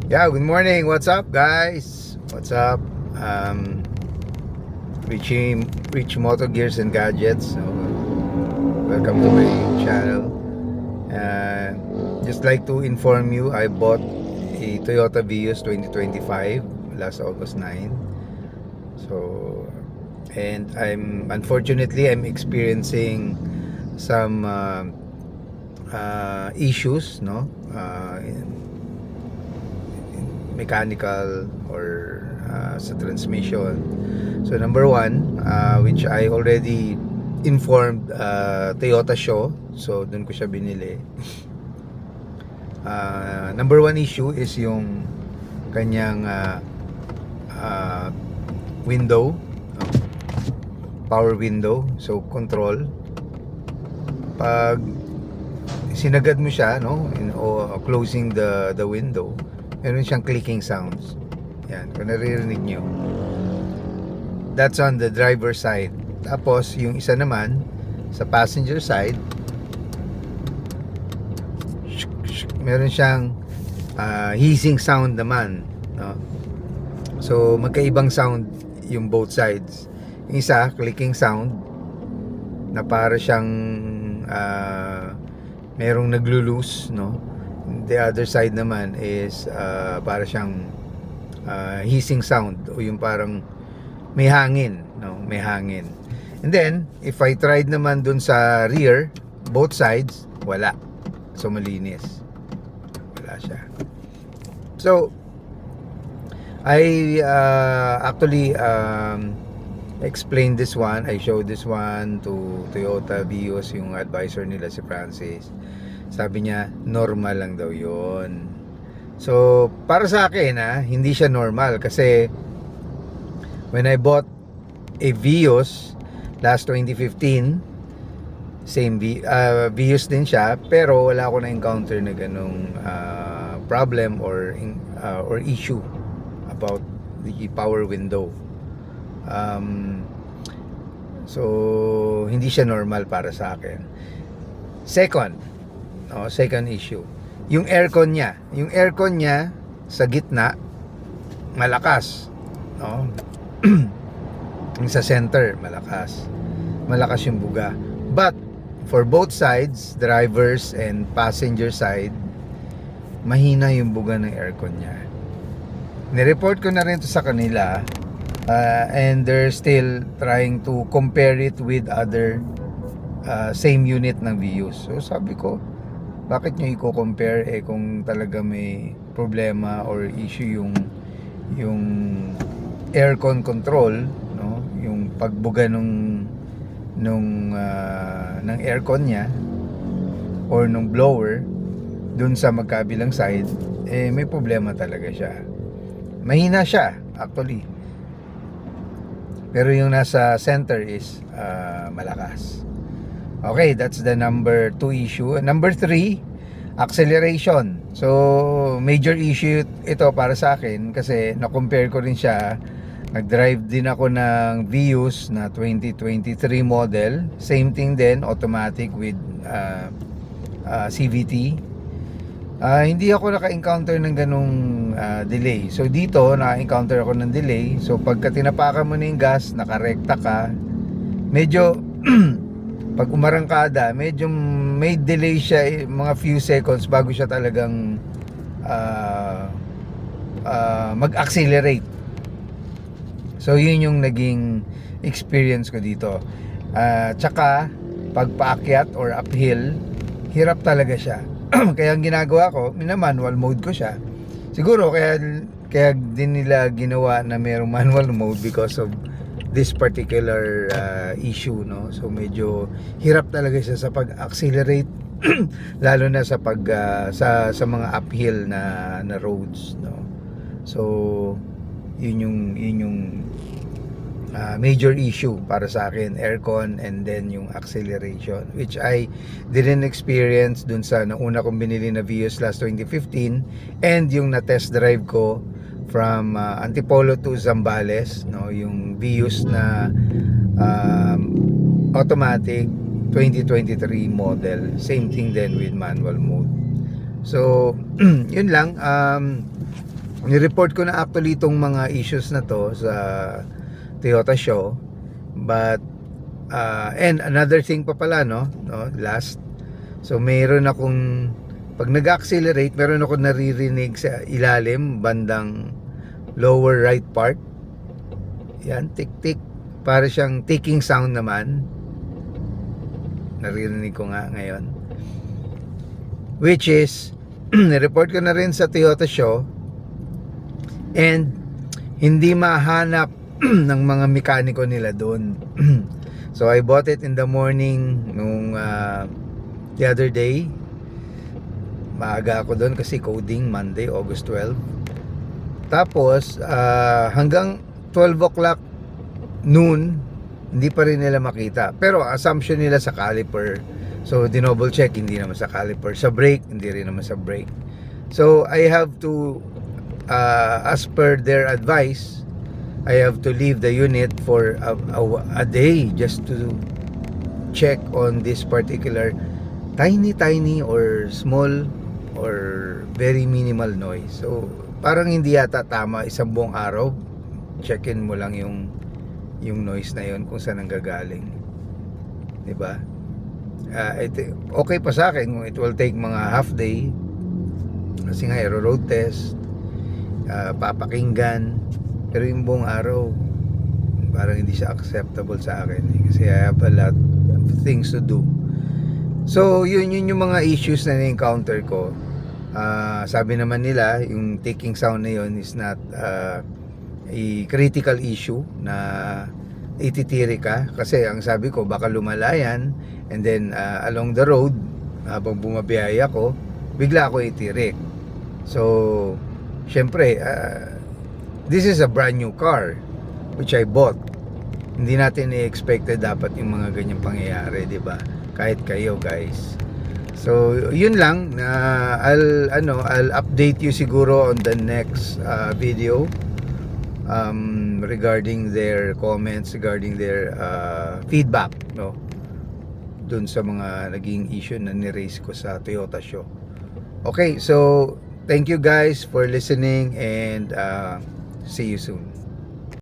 Yeah, good morning. What's up, guys? What's up? Um, Rich Moto Gears and Gadgets. So, welcome to my channel. Just like to inform you, I bought a Toyota Vios 2025 last August 9. So, and I'm experiencing some issues, no? Mechanical or sa transmission. So number one, which I already informed Toyota Show, so dun ko siya binili. Number one issue is yung kanyang window, power window, so control. Pag sinagad mo siya, no, closing the window, meron siyang clicking sounds. Yan, kung naririnig nyo, that's on the driver side. Tapos yung isa naman sa passenger side, meron siyang hissing sound naman, no? So magkaibang sound yung both sides. Yung isa clicking sound na para siyang merong naglo-loose, no? The other side naman is para siyang hissing sound, o yung parang may hangin, no? May hangin. And then if I tried naman dun sa rear, both sides, wala. So malinis, wala siya. So I actually explained this one. I showed this one to Toyota Vios, yung advisor nila si Francis. Sabi niya normal lang daw yon. So para sa akin, hindi siya normal, kasi when I bought a Vios last 2015, same Vios din siya, pero wala ako na encounter na ganung problem or issue about the power window. So hindi siya normal para sa akin. Second issue, yung aircon niya sa gitna malakas, no? Yung sa center malakas yung buga, but for both sides, drivers and passenger side, mahina yung buga ng aircon niya. Nireport ko na rin to sa kanila, and they're still trying to compare it with other same unit ng Vios. So sabi ko, bakit nyo i-compare kung talaga may problema or issue yung aircon control, no? Yung pagbuga ng aircon niya or nung blower dun sa magkabilang side, may problema talaga siya. Mahina siya actually, pero yung nasa center is malakas. Okay, that's the number 2 issue. Number 3, acceleration. So major issue ito para sa akin, kasi na-compare ko rin siya. Nag-drive din ako ng Vios na 2023 model. Same thing din, automatic with CVT. Hindi ako naka-encounter ng ganung delay. So dito naka-encounter ako ng delay. So pagka tinapakan mo na yung gas, nakarekta ka, medyo pag umarangkada, medyo may delay siya, mga few seconds bago siya talagang mag-accelerate. So yun yung naging experience ko dito. Tsaka pag paakyat or uphill, hirap talaga siya. Kaya ang ginagawa ko, manual mode ko siya. Siguro kaya din nila ginawa na mayroong manual mode because of this particular issue, no? So medyo hirap talaga siya sa pag-accelerate lalo na sa sa mga uphill na roads, no? So yun yung major issue para sa akin, aircon and then yung acceleration, which I didn't experience dun sa nauna kong binili na Vios last 2015 and yung na test drive ko from Antipolo to Zambales, no, yung Vios na automatic 2023 model. Same thing then with manual mode. So yun lang. Ni-report ko na actually itong mga issues na to sa Toyota Show. But and another thing pa pala, no, last. So mayroon akong, pag nag-accelerate, meron akong naririnig sa ilalim bandang lower right part. Yan, tik-tik, para siyang ticking sound naman. Naririnig ko nga ngayon. Which is ni-report ko na rin sa Toyota Show. And hindi mahanap ng mga mekaniko nila doon. So I bought it in the morning nung the other day. Maaga ako doon kasi coding Monday, August 12. Tapos hanggang 12 o'clock noon, hindi pa rin nila makita. Pero assumption nila sa caliper. So dinoble check, hindi naman sa caliper. Sa brake, hindi rin naman sa brake. So I have to as per their advice, I have to leave the unit for a day just to check on this particular tiny or small or very minimal noise. So parang hindi yata tama isang buong araw check-in mo lang yung noise na yun kung saan nanggagaling, diba? Okay pa sa akin kung it will take mga half day kasi nga aero road test, papakinggan. Pero yung buong araw parang hindi siya acceptable sa akin kasi I have a lot of things to do. So yun yung mga issues na na-encounter ko. Sabi naman nila yung ticking sound na yun is not a critical issue na ititiri ka, kasi ang sabi ko baka lumalayan and then along the road habang bumabiyaya ko bigla ako itirik. So syempre this is a brand new car which I bought. Hindi natin i-expected dapat yung mga ganyang pangyayari, di ba? Kahit kayo, guys. So, yun lang. I'll update you siguro on the next video regarding their comments, regarding their feedback, no? Dun sa mga naging issue na ni-raise ko sa Toyota Show. Okay, so thank you guys for listening and see you soon.